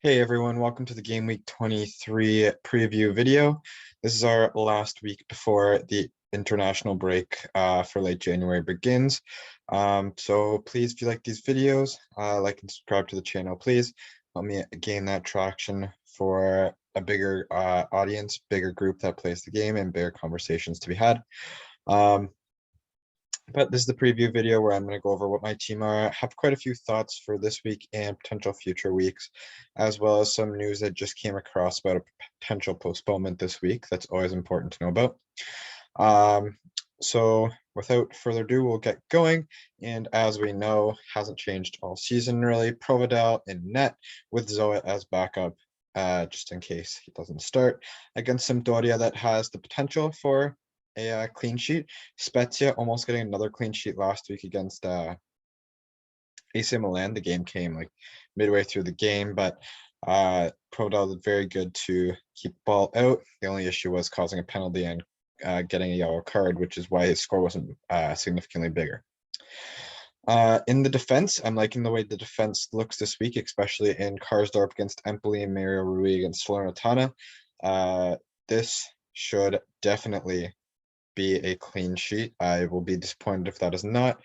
Hey everyone, welcome to the Game Week 23 preview video. This is our last week before the international break for late January begins. So please, if you like these videos, like and subscribe to the channel, please. Help me gain that traction for a bigger audience, bigger group that plays the game, and bigger conversations to be had. But this is the preview video where I'm going to go over what my team are. I have quite a few thoughts for this week and potential future weeks, as well as some news that just came across about a potential postponement this week. That's always important to know about. So without further ado, we'll get going. And as we know, hasn't changed all season really. Provedel in net with Zoe as backup, just in case he doesn't start against Sampdoria that has the potential for a clean sheet. Spezia almost getting another clean sheet last week against AC Milan. The game came like midway through the game, but Provedel did very good to keep the ball out. The only issue was causing a penalty and getting a yellow card, which is why his score wasn't significantly bigger. In the defense, I'm liking the way the defense looks this week, especially in Karsdorp against Empoli and Mario Rui against Salernitana. This should definitely be a clean sheet. I will be disappointed if that is not.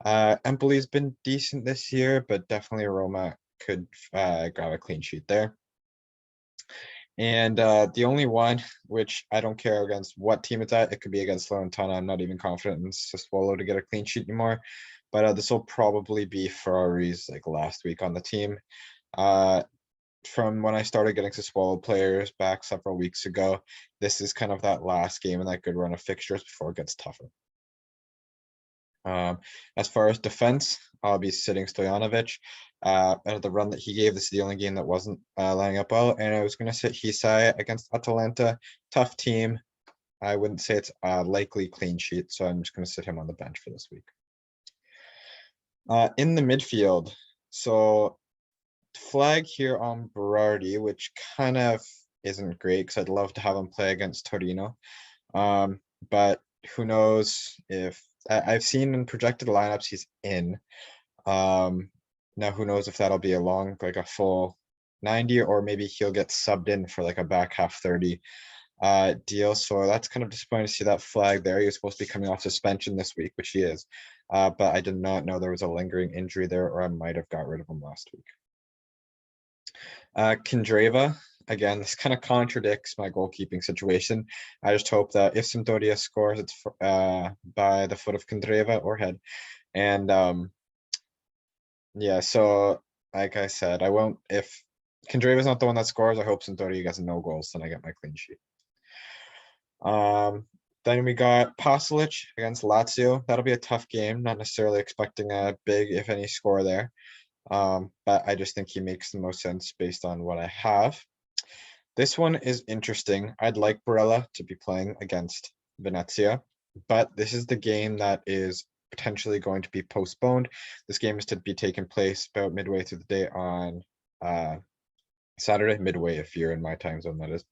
Empoli's been decent this year, but definitely Roma could grab a clean sheet there. And the only one, which I don't care against what team it's at, it could be against Salernitana. I'm not even confident in Sassuolo to get a clean sheet anymore. But this will probably be Ferrari's like last week on the team. From when I started getting Sassuolo players back several weeks ago, this is kind of that last game in that good run of fixtures before it gets tougher. As far as defense, I'll be sitting Stojanovic. Out of the run that he gave, this is the only game that wasn't lining up well, and I was going to sit Hisai against Atalanta. Tough team. I wouldn't say it's a likely clean sheet, so I'm just going to sit him on the bench for this week. In the midfield, so flag here on Berardi, which kind of isn't great because I'd love to have him play against Torino. But who knows if I've seen in projected lineups he's in. Now who knows if that'll be like a full 90, or maybe he'll get subbed in for like a back half 30 deal. So that's kind of disappointing to see that flag there. He was supposed to be coming off suspension this week, which he is. But I did not know there was a lingering injury there, or I might have got rid of him last week. Candreva, again, this kind of contradicts my goalkeeping situation. I just hope that if Sampdoria scores, it's by the foot of Candreva or head. And yeah, so like I said, I won't, if Candreva's not the one that scores, I hope Sampdoria gets no goals, then I get my clean sheet. Then we got Pasalic against Lazio. That'll be a tough game, not necessarily expecting a big, if any, score there. But I just think he makes the most sense based on what I have. This one is interesting. I'd like Barella to be playing against Venezia, but this is the game that is potentially going to be postponed. This game is to be taking place about midway through the day on Saturday, midway if you're in my time zone, that is.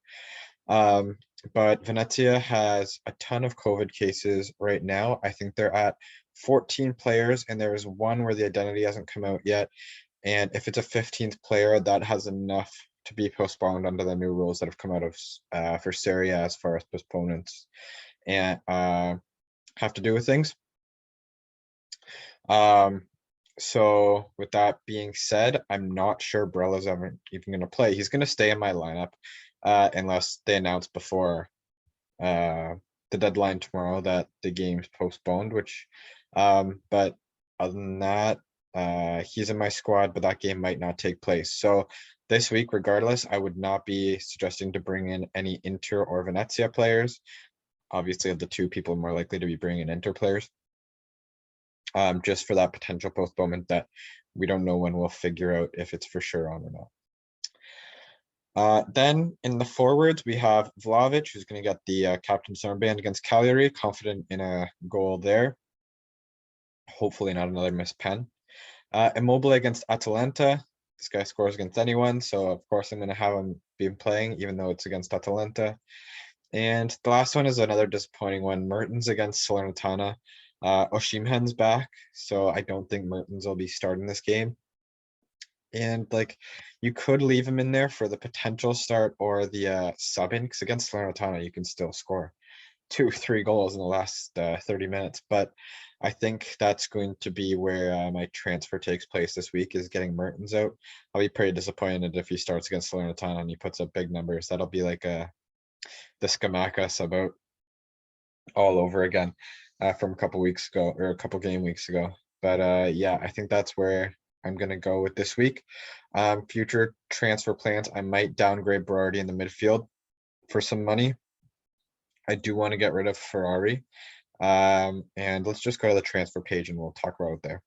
But Venezia has a ton of COVID cases right now. I think they're at 14 players, and there is one where the identity hasn't come out yet. And if it's a 15th player, that has enough to be postponed under the new rules that have come out of for Serie A as far as postponements and have to do with things. So with that being said, I'm not sure Barella's ever even going to play. He's going to stay in my lineup unless they announce before the deadline tomorrow that the game's postponed, which but other than that, he's in my squad, but that game might not take place. So this week, regardless, I would not be suggesting to bring in any Inter or Venezia players. Obviously, of the two people more likely to be bringing in Inter players, just for that potential postponement that we don't know when we'll figure out if it's for sure on or not. Then in the forwards, we have Vlahovic, who's going to get the captain's armband against Cagliari, confident in a goal there. Hopefully not another missed pen. Immobile against Atalanta. This guy scores against anyone, so of course I'm going to have him be playing, even though it's against Atalanta. And the last one is another disappointing one. Mertens against Salernitana. Osimhen's back, so I don't think Mertens will be starting this game. And like you could leave him in there for the potential start or the sub in, because against Salernitana you can still score 2-3 goals in the last 30 minutes. But I think that's going to be where my transfer takes place this week, is getting Mertens out. I'll be pretty disappointed if he starts against Salernitana and he puts up big numbers. That'll be like the Skamaka sub out all over again from a couple weeks ago, or a couple game weeks ago. But yeah, I think that's where I'm gonna go with this week. Future transfer plans, I might downgrade Berardi in the midfield for some money. I do want to get rid of Ferrari. And let's just go to the transfer page and we'll talk about it there.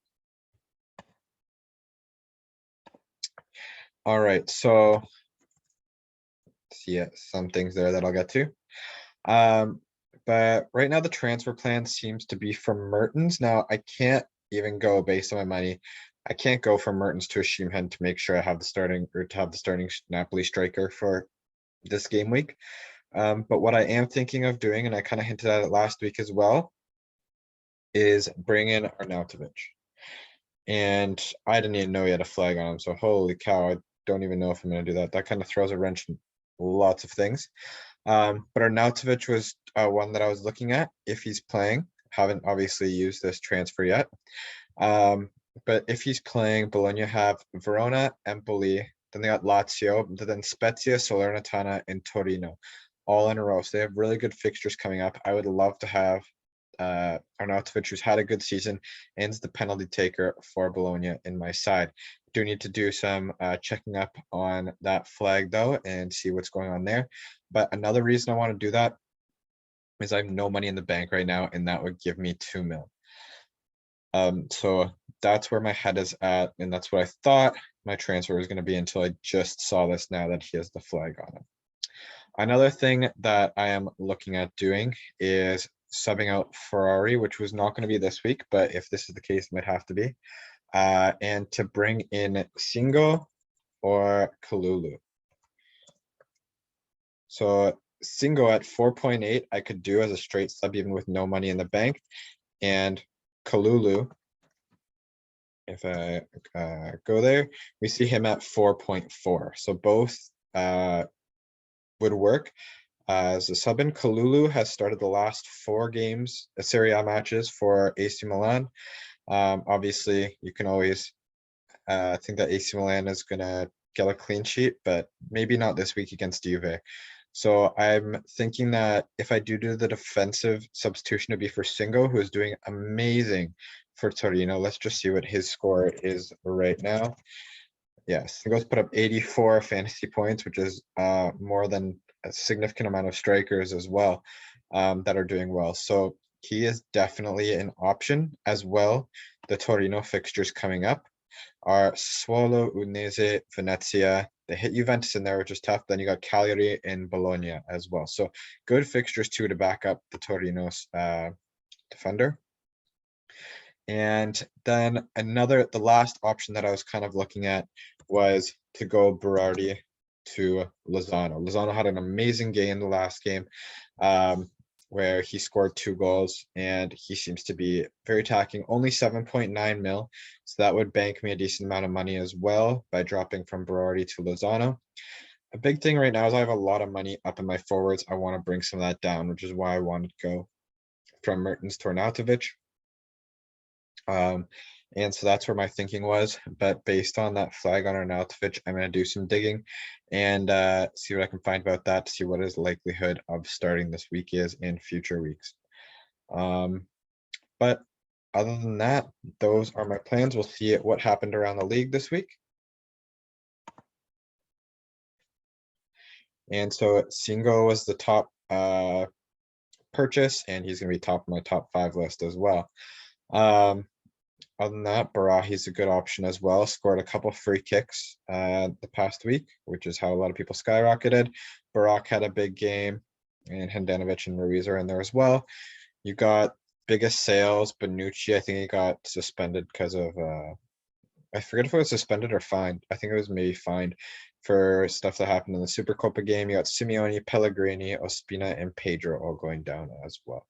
All right, so yeah, some things there that I'll get to. But right now the transfer plan seems to be for Mertens. Now I can't even go based on my money. I can't go from Mertens to a Shimhen to make sure I have the starting, or to have the starting Napoli striker for this game week. But what I am thinking of doing, and I kind of hinted at it last week as well, is bring in Arnautovic. And I didn't even know he had a flag on him, so holy cow, I don't even know if I'm going to do that. That kind of throws a wrench in lots of things. But Arnautovic was one that I was looking at if he's playing. Haven't obviously used this transfer yet. But if he's playing, Bologna have Verona, Empoli, then they got Lazio, then Spezia, Salernitana, and Torino, all in a row. So they have really good fixtures coming up. I would love to have Arnautovic, who's had a good season and is the penalty taker for Bologna, in my side. Do need to do some checking up on that flag though and see what's going on there. But another reason I want to do that is I have no money in the bank right now, and that would give me 2 mil. So that's where my head is at, and that's what I thought my transfer was going to be until I just saw this now that he has the flag on him. Another thing that I am looking at doing is subbing out Ferrari, which was not going to be this week, but if this is the case, it might have to be. And to bring in Singo or Kalulu. So Singo at 4.8, I could do as a straight sub even with no money in the bank. And Kalulu, if I go there, we see him at 4.4. So both would work. As a sub in, Kalulu has started the last 4 games, Serie A matches for AC Milan. Obviously, you can always think that AC Milan is going to get a clean sheet, but maybe not this week against Juve. So I'm thinking that if I do the defensive substitution, to be for Singo, who is doing amazing for Torino. Let's just see what his score is right now. Yes, Singo's put up 84 fantasy points, which is more than a significant amount of strikers as well that are doing well. So he is definitely an option as well. The Torino fixtures coming up are Sassuolo, Udinese, Venezia. They hit Juventus in there, which is tough. Then you got Cagliari and Bologna as well. So good fixtures too to back up the Torino's defender. And then the last option that I was kind of looking at was to go Berardi to Lozano. Lozano had an amazing game the last game where he scored 2 goals, and he seems to be very attacking. Only 7.9 mil, so that would bank me a decent amount of money as well by dropping from Berardi to Lozano. A big thing right now is I have a lot of money up in my forwards. I want to bring some of that down, which is why I wanted to go from Mertens to Arnautovic. And so that's where my thinking was. But based on that flag on Arnautovic, I'm going to do some digging and see what I can find about that, to see what his likelihood of starting this week is in future weeks. But other than that, those are my plans. We'll see what happened around the league this week. And so Singo was the top purchase, and he's going to be top of my top 5 list as well. Other than that, Barahi's a good option as well. Scored a couple free kicks the past week, which is how a lot of people skyrocketed. Barak had a big game, and Handanovic and Ruiz are in there as well. You got biggest sales, Bonucci. I think he got suspended because of I forget if it was suspended or fined. I think it was maybe fined for stuff that happened in the Supercopa game. You got Simeone, Pellegrini, Ospina, and Pedro all going down as well.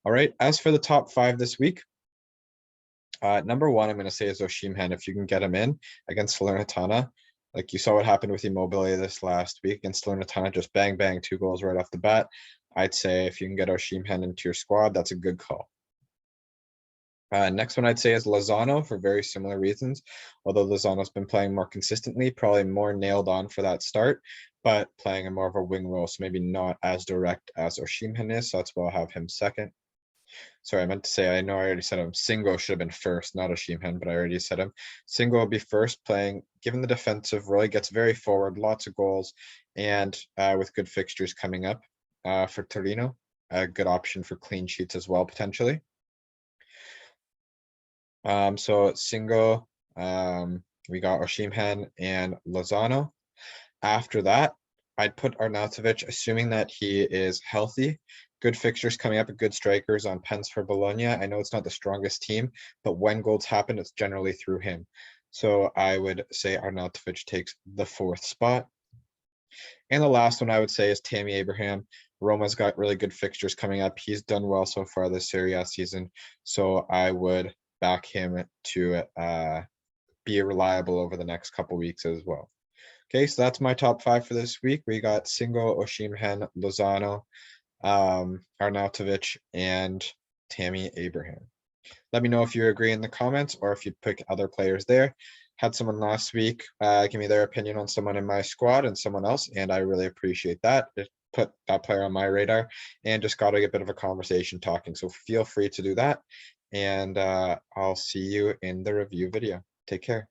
All right, as for the top 5 this week, Number one, I'm going to say is Osimhen. If you can get him in against Salernitana, like you saw what happened with Immobile this last week against Salernitana, just bang, bang, 2 goals right off the bat. I'd say if you can get Osimhen into your squad, that's a good call. Next one I'd say is Lozano for very similar reasons. Although Lozano's been playing more consistently, probably more nailed on for that start, but playing in more of a wing role, so maybe not as direct as Osimhen is. So that's why I'll have him second. Sorry, I meant to say, I know I already said him. Singo should have been first, not Osimhen, but I already said him. Singo will be first, playing, given the defensive role, he gets very forward, lots of goals, and with good fixtures coming up for Torino, a good option for clean sheets as well, potentially. So Singo, we got Osimhen and Lozano. After that, I'd put Arnautovic, assuming that he is healthy. Good fixtures coming up, good strikers on pens for Bologna. I know it's not the strongest team, but when goals happen, it's generally through him. So I would say Arnautovic takes the 4th spot. And the last one I would say is Tammy Abraham. Roma's got really good fixtures coming up. He's done well so far this Serie A season. So I would back him to be reliable over the next couple weeks as well. Okay, so that's my top 5 for this week. We got Singo, Osimhen, Lozano, Arnautovic, and Tammy Abraham. Let me know if you agree in the comments or if you'd pick other players there. Had someone last week give me their opinion on someone in my squad and someone else, and I really appreciate that. It put that player on my radar and just got a bit of a conversation talking. So feel free to do that. And I'll see you in the review video. Take care.